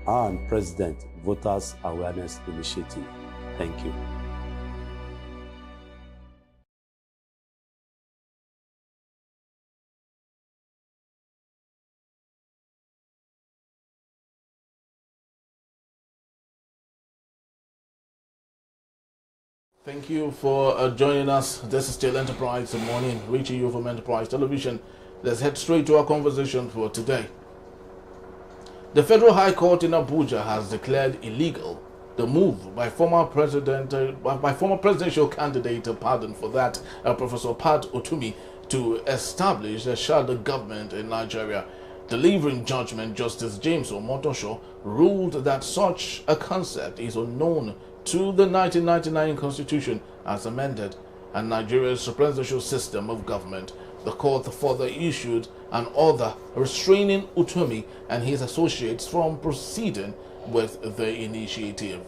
and President Voters Awareness Initiative. Thank you. Thank you for joining us. This is still Enterprise Morning, reaching you from Enterprise Television. Let's head straight to our conversation for today. The Federal High Court in Abuja has declared illegal the move by former presidential candidate, Professor Utomi, to establish a shadow government in Nigeria. Delivering judgment, Justice James Omotosho ruled that such a concept is unknown to the 1999 Constitution as amended and Nigeria's presidential system of government. The court further issued an order restraining Utomi and his associates from proceeding with the initiative,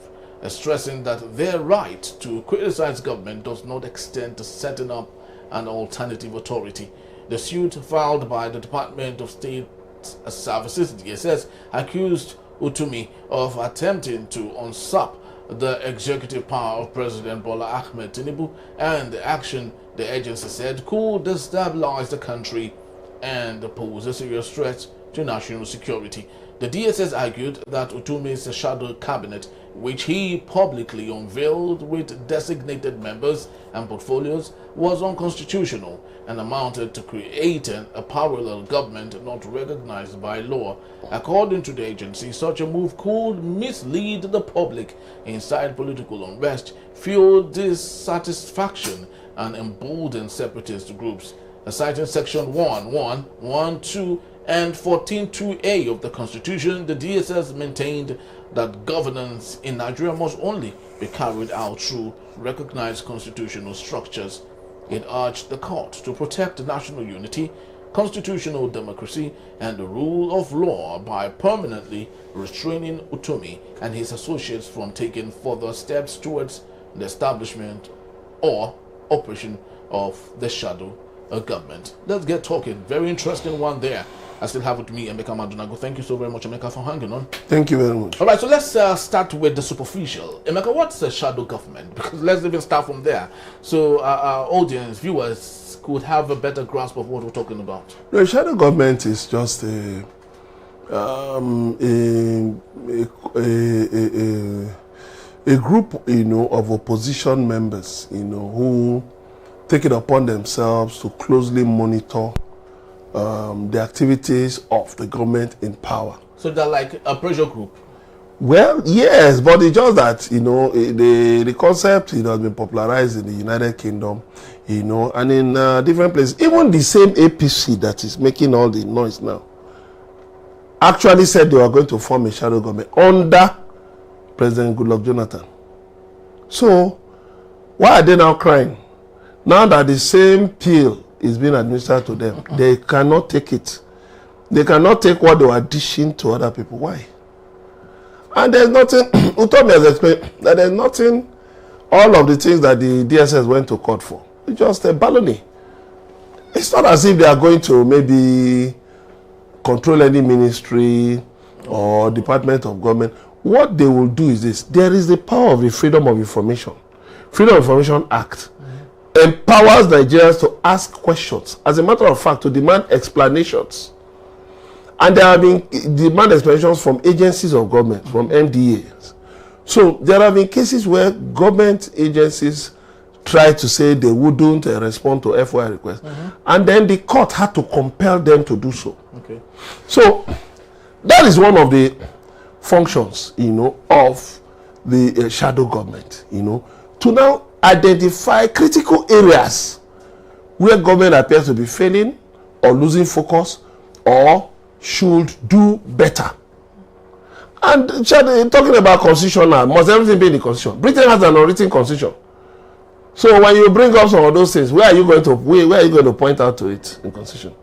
stressing that their right to criticize government does not extend to setting up an alternative authority. The suit filed by the Department of State Services, DSS, accused Utomi of attempting to usurp the executive power of President Bola Tinubu, and the action, the agency said, could destabilize the country and pose a serious threat to national security. The DSS argued that Utomi's shadow cabinet, which he publicly unveiled with designated members and portfolios, was unconstitutional and amounted to creating a parallel government not recognized by law. According to the agency, such a move could mislead the public, incite political unrest, fuel dissatisfaction, and embolden separatist groups. Citing Section 1, 2, and 14(2)(a) of the Constitution, the DSS maintained that governance in Nigeria must only be carried out through recognized constitutional structures. It urged the court to protect national unity, constitutional democracy, and the rule of law by permanently restraining Utomi and his associates from taking further steps towards the establishment or operation of the shadow government. Let's get talking. Very interesting one there. I still have with me Emeka Madunago. Thank you so very much, Emeka, for hanging on. Thank you very much. All right, so let's start with the superficial. Emeka, what's a shadow government? Because let's even start from there, so our audience, viewers, could have a better grasp of what we're talking about. No, shadow government is just a group, of opposition members, who take it upon themselves to closely monitor the activities of the government in power. So they're like a pressure group? Well, yes, but it's just that, the concept, has been popularized in the United Kingdom, and in different places. Even the same APC that is making all the noise now actually said they were going to form a shadow government under President Goodluck Jonathan. So, why are they now crying? Now that the same pill is being administered to them, they cannot take it. They cannot take what they were dishing to other people. Why? And there's nothing, Utomi has explained that there's nothing, all of the things that the DSS went to court for, it's just a baloney. It's not as if they are going to maybe control any ministry or department of government. What they will do is this: there is the power of the Freedom of Information. Freedom of Information Act empowers Nigerians to ask questions. As a matter of fact, to demand explanations. And there have been demand explanations from agencies of government, from MDAs. So there have been cases where government agencies tried to say they wouldn't respond to FOI requests. And then the court had to compel them to do so. Okay. So that is one of the functions, of the shadow government, to now identify critical areas where government appears to be failing or losing focus or should do better. And talking about constitution now, must everything be in the constitution? Britain has an unwritten constitution. So when you bring up some of those things, where are you going to point out to it in constitution?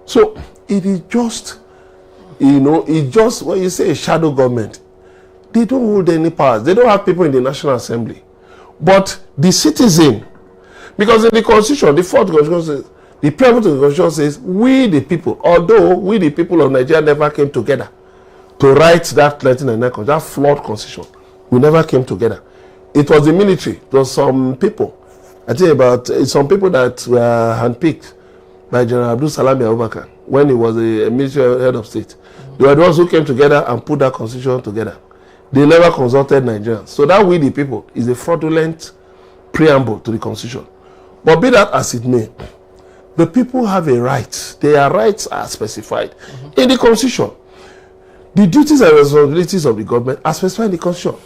So it is just, it's just when you say a shadow government, they don't hold any powers. They don't have people in the National Assembly. But the citizen, because in the Constitution, the fourth Constitution says, the preamble to the Constitution says, we the people, although we the people of Nigeria never came together to write that 1999 that flawed constitution. We never came together. It was the military. It was some people. I think about some people that were handpicked by General Abdul Salami Abubakar when he was a military head of state. They were the ones who came together and put that constitution together. They never consulted Nigerians. So that we the people is a fraudulent preamble to the constitution. But be that as it may, the people have a right. Their rights are specified in the constitution. The duties and responsibilities of the government are specified in the constitution.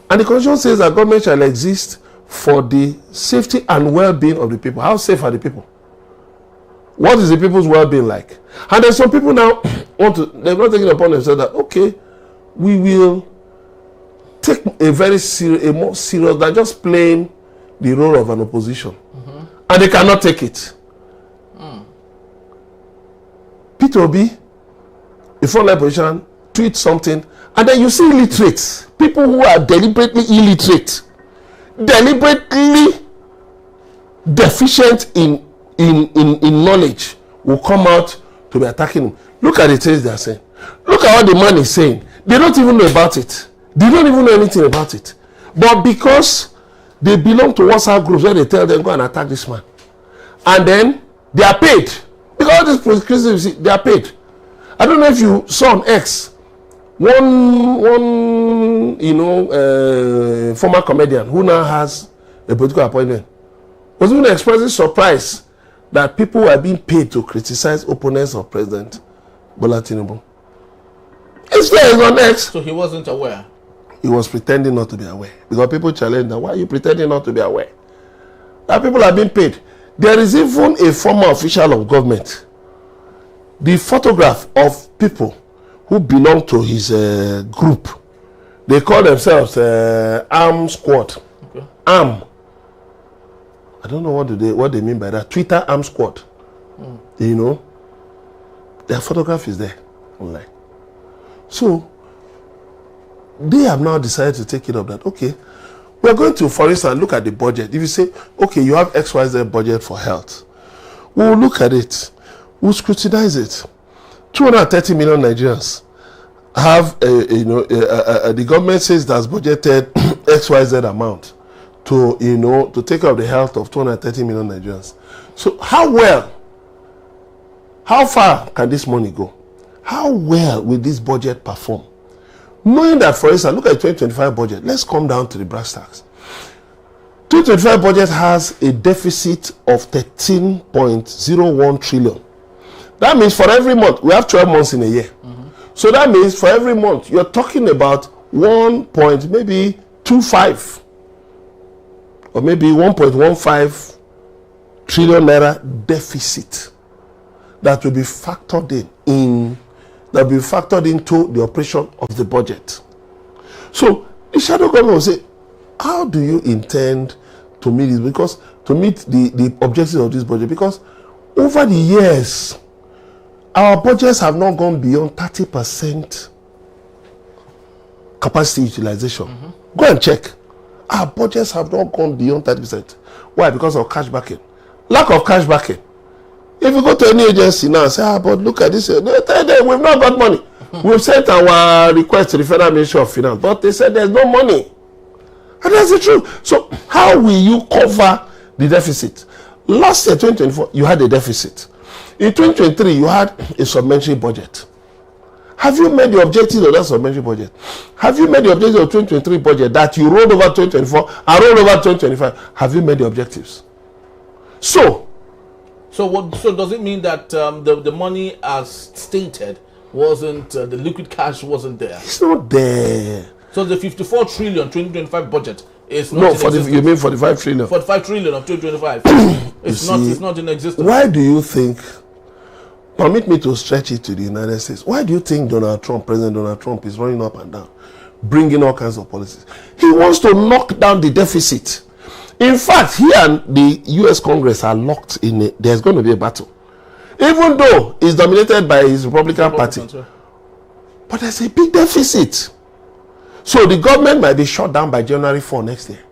And the constitution says that government shall exist for the safety and well-being of the people. How safe are the people? What is the people's well-being like? And then some people now they're not taking it upon themselves that, okay, we will take a more serious than just playing the role of an opposition. And they cannot take it. Peter Obi, a frontline position, tweet something, and then you see illiterates, people who are deliberately illiterate, deliberately deficient in knowledge, will come out to be attacking him. Look at the things they are saying. Look at what the man is saying. They don't even know about it. They don't even know anything about it. But because they belong to WhatsApp groups where they tell them, go and attack this man. And then they are paid. Because all these prosecutors, they are paid. I don't know if you saw on X, one former comedian who now has a political appointment was even expressing surprise that people were being paid to criticize opponents of President Bola Tinubu. It's there on X. So he wasn't aware. He was pretending not to be aware. Because people challenge that, why are you pretending not to be aware? That people are being paid. There is even a former official of government. The photograph of people who belong to his group, they call themselves Arm Squad. Okay. Arm. I don't know what they mean by that. Twitter Arm Squad. You know, their photograph is there online. So they have now decided to take it up that, okay, we're going to, for instance, look at the budget. If you say, okay, you have XYZ budget for health, we'll look at it, we'll scrutinize it. 230 million Nigerians have, the government says that's budgeted XYZ amount to take care of the health of 230 million Nigerians. So how far can this money go? How well will this budget perform? Knowing that, for instance, look at the 2025 budget. Let's come down to the brass tacks. 2025 budget has a deficit of 13.01 trillion. That means for every month, we have 12 months in a year. So that means for every month, you're talking about 1.25 or maybe 1.15 trillion naira deficit that will be factored into the operation of the budget. So the shadow government will say, how do you intend to meet this? Because to meet the objectives of this budget, because over the years, our budgets have not gone beyond 30% capacity utilization. Go and check. Our budgets have not gone beyond 30%. Why? Because of cash backing. Lack of cash backing. If you go to any agency now and say, but look at this, they tell them we've not got money. We've sent our request to the Federal Ministry of Finance, but they said there's no money. And that's the truth. So how will you cover the deficit? Last year, 2024, you had a deficit. In 2023, you had a supplementary budget. Have you made the objective of that supplementary budget? Have you made the objective of 2023 budget that you rolled over 2024 and rolled over 2025? Have you made the objectives? So does it mean that the money as stated wasn't, the liquid cash wasn't there? It's not there. So the 54 trillion 2025 budget is not in existence. You mean 45 trillion? 45 trillion of 2025. It's not in existence. Why do you think, permit me to stretch it to the United States, why do you think President Donald Trump is running up and down, bringing all kinds of policies? He wants to knock down the deficit. In fact, he and the US Congress are locked in there's going to be a battle. Even though it's dominated by his Republican Party. But there's a big deficit. So the government might be shut down by January 4 next year.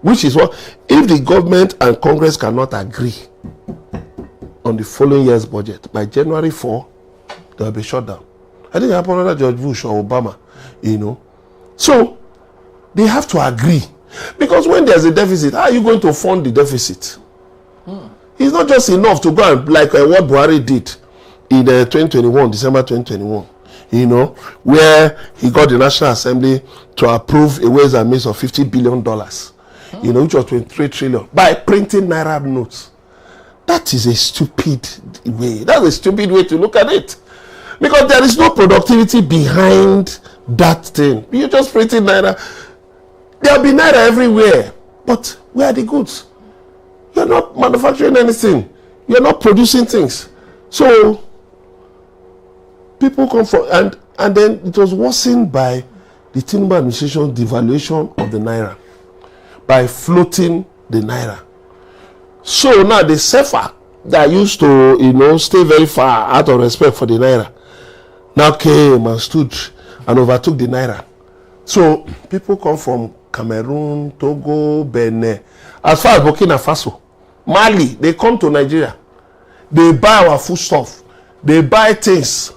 Which is what, if the government and Congress cannot agree on the following year's budget, by January 4, there will be shut down. I think it happened under George Bush or Obama, you know. So they have to agree. Because when there's a deficit, how are you going to fund the deficit? It's not just enough to go and, like what Buhari did in 2021, December 2021, you know, where he got the National Assembly to approve a ways and means of $50 billion, you know, which was 23 trillion, by printing Naira notes. That is a stupid way. That's a stupid way to look at it. Because there is no productivity behind that thing. You're just printing Naira. There'll be Naira everywhere. But where are the goods? You're not manufacturing anything. You're not producing things. So people come from, and then it was worsened by the Tinubu administration devaluation of the Naira, by floating the Naira. So now the CFA that used to, you know, stay very far out of respect for the Naira, now came and stood and overtook the Naira. So people come from Cameroon, Togo, Benin, as far as Burkina Faso, Mali, they come to Nigeria. They buy our foodstuff, they buy things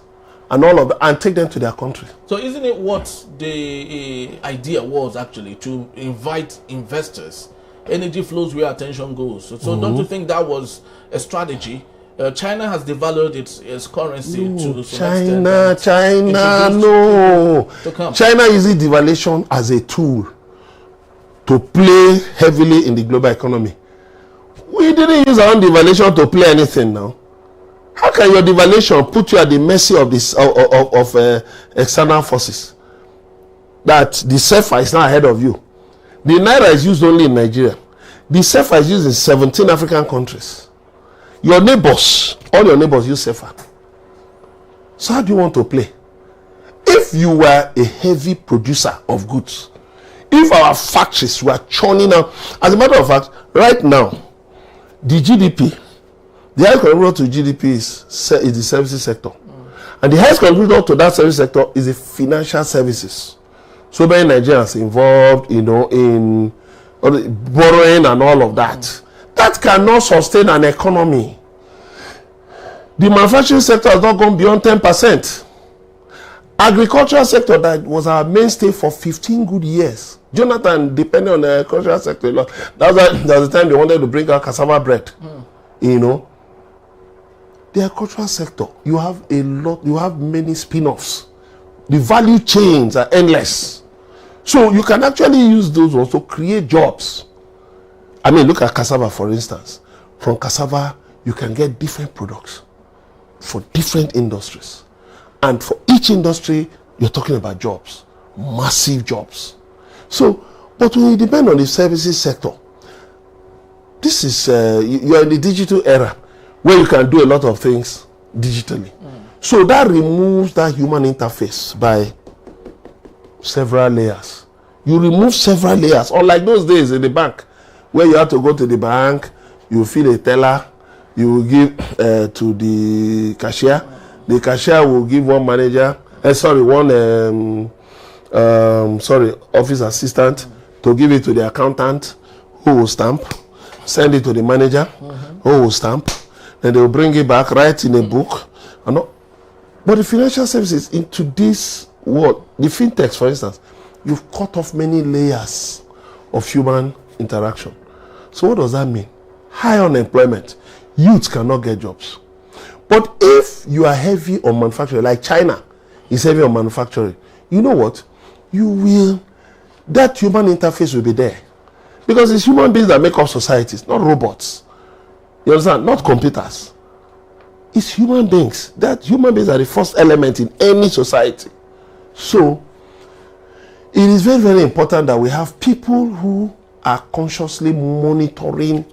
and all of that and take them to their country. So isn't it what the idea was actually, to invite investors? Energy flows where attention goes. So don't you think that was a strategy? China has devalued its currency to some extent. China, no. China uses devaluation as a tool to play heavily in the global economy. We didn't use our own devaluation to play anything now. How can your devaluation put you at the mercy of this of external forces? That the CFA is now ahead of you. The Naira is used only in Nigeria. The CFA is used in 17 African countries. Your neighbors, all your neighbors use CFA. So how do you want to play? If you were a heavy producer of goods, if our factories were churning out, as a matter of fact, right now, the GDP, the highest contributor to GDP is the services sector. And the highest contributor to that service sector is the financial services. So many Nigerians involved, you know, in borrowing and all of that. That cannot sustain an economy. The manufacturing sector has not gone beyond 10%. Agricultural sector that was our mainstay for 15 good years. Jonathan depended on the agricultural sector a lot. That was the time they wanted to bring out cassava bread. You know. The agricultural sector, you have a lot, you have many spin-offs. The value chains are endless. So you can actually use those ones to create jobs. I mean, look at cassava, for instance. From cassava, you can get different products for different industries. And for each industry, you're talking about jobs, massive jobs. So, but when you depend on the services sector, this is, you're in the digital era where you can do a lot of things digitally. So that removes that human interface by several layers. You remove several layers, unlike those days in the bank, where you have to go to the bank, you fill a teller, you will give to the cashier. The cashier will give one manager, office assistant to give it to the accountant, who will stamp, send it to the manager, who will stamp, then they will bring it back, write in a book. But the financial services in today's world, the fintechs, for instance, you've cut off many layers of human interaction. So what does that mean? High unemployment. Youths cannot get jobs. But if you are heavy on manufacturing, like China is heavy on manufacturing, you know what? That human interface will be there. Because it's human beings that make up societies, not robots. You understand? Not computers. It's human beings. That human beings are the first element in any society. So, it is very, very important that we have people who are consciously monitoring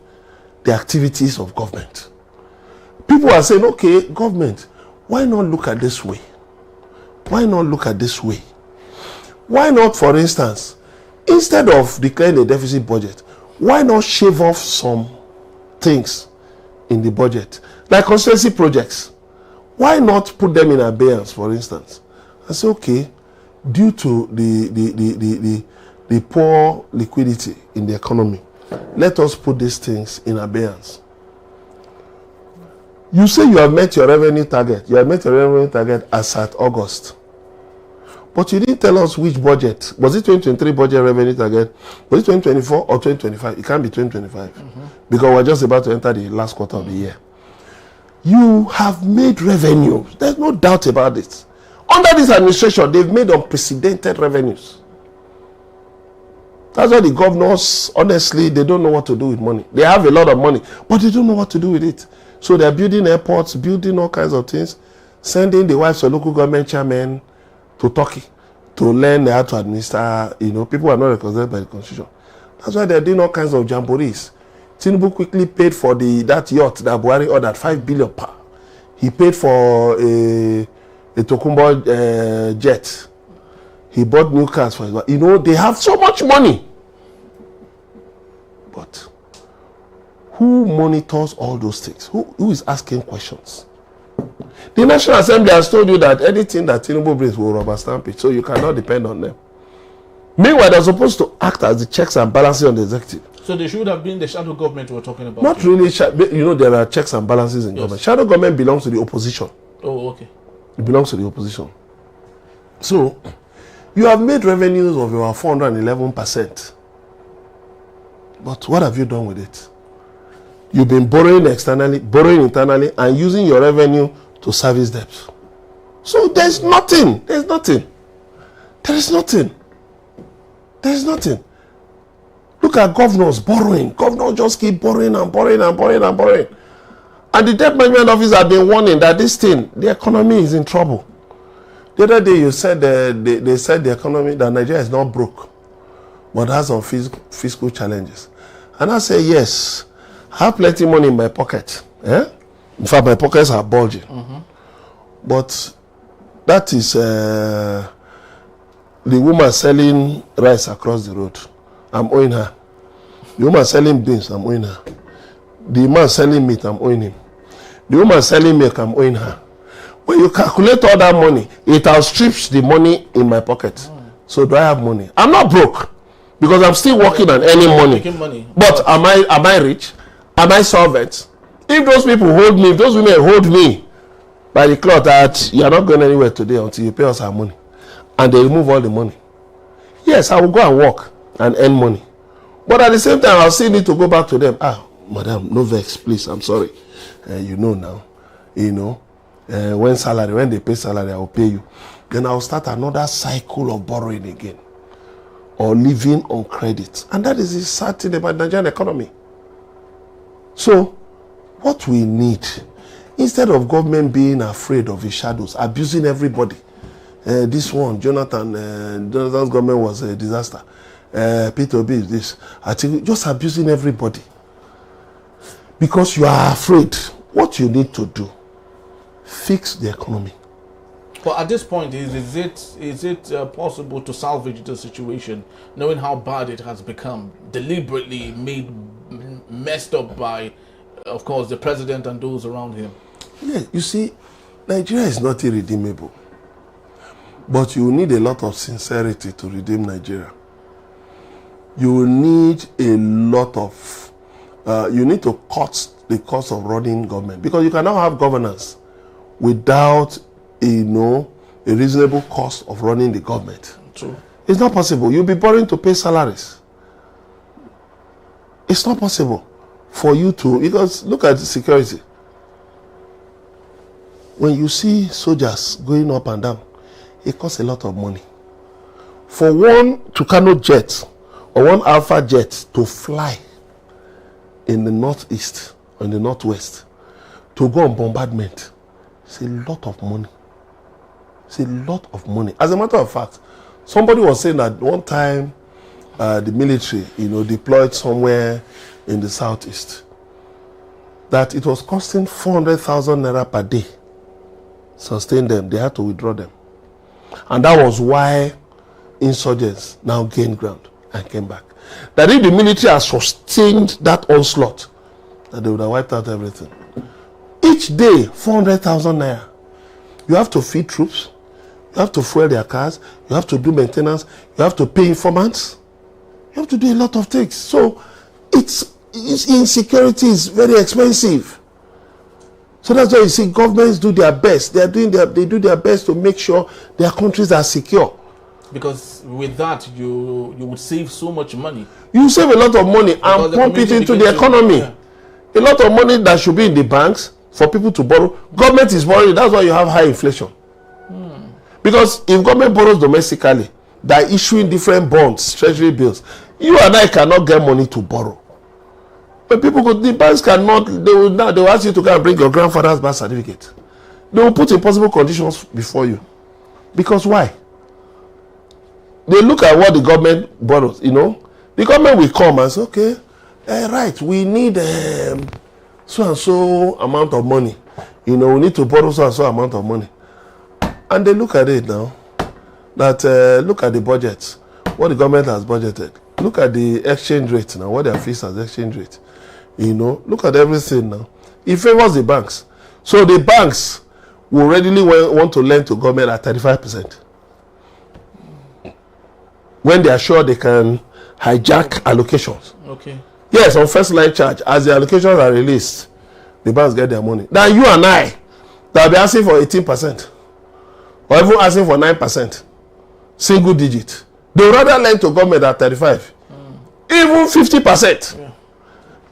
the activities of government. People are saying, okay, government, why not look at this way? Why not look at this way? Why not, for instance, instead of declaring a deficit budget, why not shave off some things in the budget? Like constituency projects. Why not put them in abeyance, for instance? I say, okay, due to the poor liquidity in the economy, let us put these things in abeyance. You say you have met your revenue target. You have met your revenue target as at August. But you didn't tell us which budget. Was it 2023 budget revenue target? Was it 2024 or 2025? It can't be 2025. Because we're just about to enter the last quarter of the year. You have made revenue. There's no doubt about it. Under this administration, they've made unprecedented revenues. That's why the governors, honestly, they don't know what to do with money. They have a lot of money, but they don't know what to do with it. So they're building airports, building all kinds of things, sending the wives of local government chairmen to Turkey to learn how to administer, people are not recognized by the constitution. That's why they're doing all kinds of jamborees. Tinubu quickly paid for that yacht that Buhari ordered, 5 billion per. He paid for a Tokumbo jet. He bought new cars for his wife. They have so much money. But who monitors all those things? Who is asking questions? The National Assembly has told you that anything that Tinubu brings will rubber stamp it, so you cannot depend on them. Meanwhile, they're supposed to act as the checks and balances on the executive. So they should have been the shadow government we're talking about. Not really. There are checks and balances in government. Shadow government belongs to the opposition. Oh, okay. It belongs to the opposition. So, you have made revenues of over 411%. But what have you done with it? You've been borrowing externally, borrowing internally, and using your revenue to service debt. So there's nothing. There's nothing. There is nothing. There is nothing. Look at governors borrowing. Governors just keep borrowing and borrowing and borrowing and borrowing. And the debt management office have been warning that this thing, the economy is in trouble. The other day you said they said the economy, that Nigeria is not broke, but has some fiscal challenges. And I say, yes, I have plenty of money in my pocket. In fact, my pockets are bulging. But that is the woman selling rice across the road. I'm owing her. The woman selling beans, I'm owing her. The man selling meat, I'm owing him. The woman selling milk, I'm owing her. When you calculate all that money, it outstrips the money in my pocket. So do I have money? I'm not broke because I'm still working and earning money. But am I rich? Am I solvent? If those people hold me, if those women hold me by the cloth that you are not going anywhere today until you pay us our money, and they remove all the money, yes, I will go and work and earn money. But at the same time, I'll still need to go back to them. Madam, no vex, please, I'm sorry. Now, when they pay salary, I will pay you. Then I'll start another cycle of borrowing again or living on credit. And that is the sad thing about the Nigerian economy. So, what we need, instead of government being afraid of its shadows, abusing everybody, this one, Jonathan's government was a disaster. Peter Obi is this. I think just abusing everybody. Because you are afraid. What you need to do, fix the economy. But at this point, is it possible to salvage the situation, knowing how bad it has become, deliberately messed up by, of course, the president and those around him? Yeah, you see, Nigeria is not irredeemable. But you need a lot of sincerity to redeem Nigeria. You need a lot of, you need to cut the cost of running government, because you cannot have governance without a reasonable cost of running the government. True. It's not possible. You'll be borrowing to pay salaries. It's not possible for you to, because look at the security. When you see soldiers going up and down, it costs a lot of money. For one Tucano jet or one Alpha jet to fly in the northeast or in the northwest to go on bombardment, it's a lot of money. It's a lot of money. As a matter of fact, somebody was saying that one time the military, deployed somewhere in the southeast, that it was costing 400,000 naira per day. Sustain them, they had to withdraw them. And that was why insurgents now gained ground and came back. That if the military has sustained that onslaught, that they would have wiped out everything. Each day, 400,000 naira. You have to feed troops, you have to fuel their cars, you have to do maintenance, you have to pay informants, you have to do a lot of things. So, insecurity is very expensive. So that's why you see governments do their best. They do their best to make sure their countries are secure. Because with that, you would save so much money. You save a lot of money and pump it into the economy. Yeah. A lot of money that should be in the banks for people to borrow. Government is borrowing. That's why you have high inflation. Because if government borrows domestically, they're issuing different bonds, treasury bills. You and I cannot get money to borrow. But people go, the banks cannot, they will ask you to go and bring your grandfather's birth certificate. They will put impossible conditions before you. Because why? They look at what the government borrows, you know. The government will come and say, okay, right, we need so and so amount of money. You know, we need to borrow so and so amount of money. And they look at it now. That look at the budget, what the government has budgeted. Look at the exchange rate now, what they are fixed as exchange rate. You know, look at everything now. It favors the banks. So the banks will readily want to lend to government at 35%. When they are sure they can hijack allocations. Okay. Yes, on first line charge, as the allocations are released, the banks get their money. Now you and I, they'll be asking for 18%. Or even asking for 9%. Single digit. They would rather lend to government at 35. Even 50%. Yeah.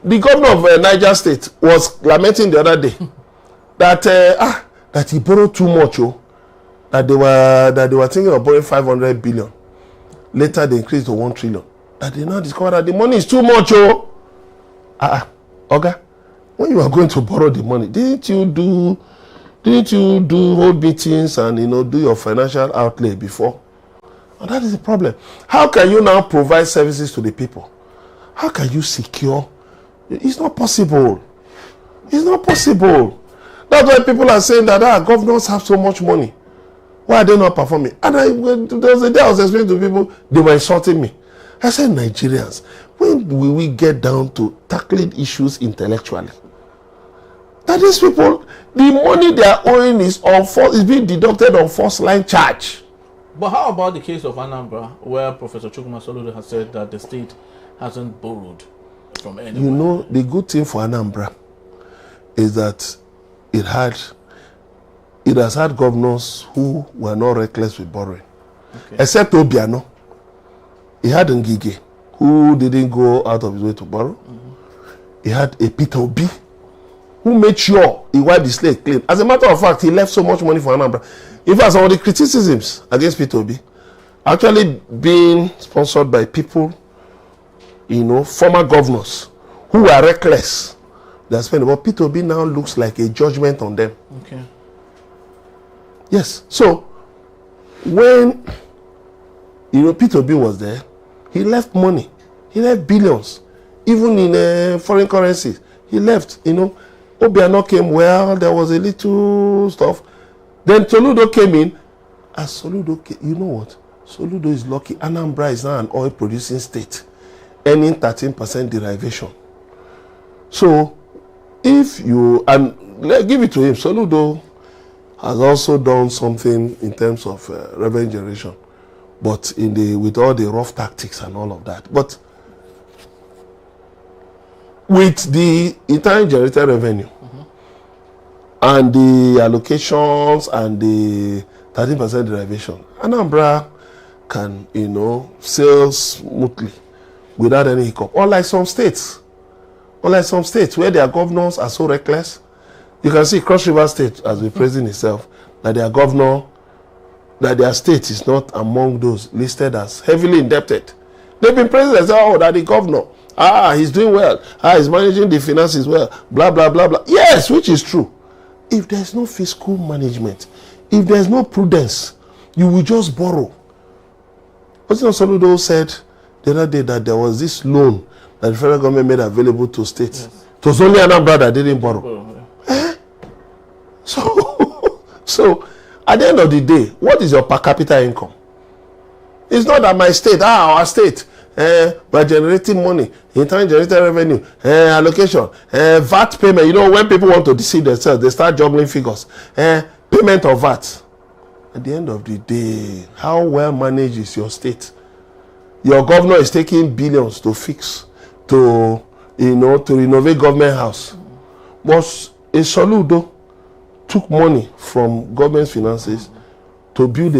The governor of Niger State was lamenting the other day that he borrowed too much. That they were thinking of borrowing 500 billion. Later they increased to 1 trillion. That they now discover that the money is too much. Okay. When you are going to borrow the money, didn't you do hold meetings and do your financial outlay before? And that is the problem. How can you now provide services to the people? How can you secure? It's not possible. It's not possible. That's why people are saying that governors have so much money. Why are they not performing? And there was a day I was explaining to people, they were insulting me. I said, Nigerians, when will we get down to tackling issues intellectually? That these people, the money they are owing is being deducted on first line charge. But how about the case of Anambra, where Professor Chukwuma Soludo has said that the state hasn't borrowed from anyone? You know, the good thing for Anambra is that it has had governors who were not reckless with borrowing. Okay. Except Obiano. He had Ngige, who didn't go out of his way to borrow. Mm-hmm. He had a Peter Obi, who made sure he wiped the slate clean. As a matter of fact, he left so much money for Anambra. In fact, some of the criticisms against Peter Obi actually being sponsored by people, former governors who were reckless. They are spending. But Peter Obi now looks like a judgment on them. Okay. Yes. So when Peter Obi was there, he left money. He left billions, even in foreign currencies. He left. Obiano came well. There was a little stuff. Then Soludo came in. As Soludo came, you know what? Soludo is lucky. Anambra is now an oil producing state, earning 13% derivation. So if you give it to him, Soludo has also done something in terms of revenue generation, but with all the rough tactics and all of that. But with the internal generated revenue and the allocations and the 13% derivation, Anambra can, sail smoothly without any hiccup. Unlike some states where their governors are so reckless. You can see Cross River State has been praising itself that their governor, that their state is not among those listed as heavily indebted. They've been praising themselves, that the governor, he's doing well, he's managing the finances well, blah, blah, blah, blah. Yes, which is true. If there's no fiscal management, if there's no prudence, you will just borrow. President Soludo said the other day that there was this loan that the federal government made available to states. Yes. It was only Anambra that didn't borrow. So at the end of the day, what is your per capita income? It's not that my state, our state, we're generating money, internal generated revenue, allocation, VAT payment. When people want to deceive themselves, they start juggling figures. Payment of VAT. At the end of the day, how well managed is your state? Your governor is taking billions to fix, to renovate government house. But a Soludo took money from government finances to build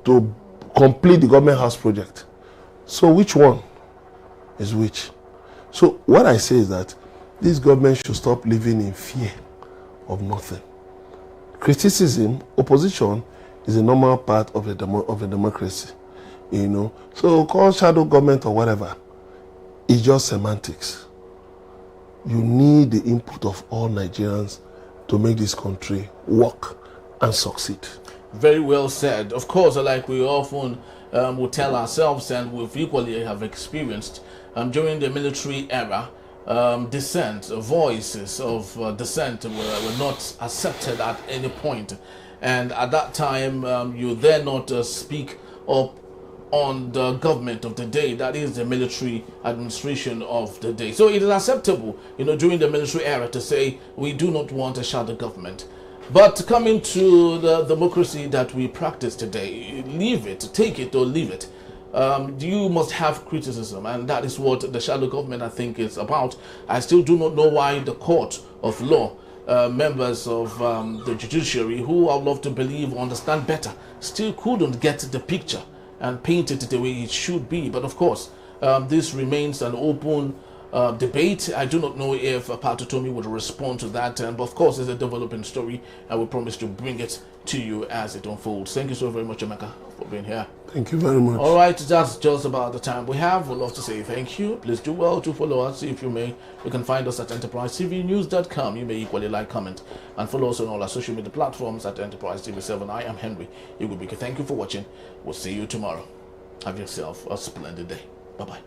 to complete the government house project. So which one is which? So what I say is that this government should stop living in fear of nothing. Criticism, opposition is a normal part of a democracy, So call shadow government or whatever, it's just semantics. You need the input of all Nigerians to make this country work and succeed. Very well said. Of course, like we often will tell ourselves, and we've equally have experienced during the military era, dissent, voices of dissent were not accepted at any point. And at that time, you dare not speak up on the government of the day, that is the military administration of the day. So it is acceptable, during the military era to say we do not want a shadow government. But coming to the democracy that we practice today, leave it, take it or leave it. You must have criticism, and that is what the shadow government, I think, is about. I still do not know why the court of law, members of the judiciary, who I would love to believe understand better, still couldn't get the picture and paint it the way it should be. But of course, this remains an open debate. I do not know if Pat Utomi would respond to that, but of course it's a developing story, and we promise to bring it to you as it unfolds. Thank you so very much, Emeka, for being here. Thank you very much. All right, that's just about the time we have. We'd love to say thank you. Please do well to follow us if you may. You can find us at EnterpriseTVNews.com. You may equally like, comment, and follow us on all our social media platforms at EnterpriseTV7. I am Henry Igubike. Thank you for watching. We'll see you tomorrow. Have yourself a splendid day. Bye-bye.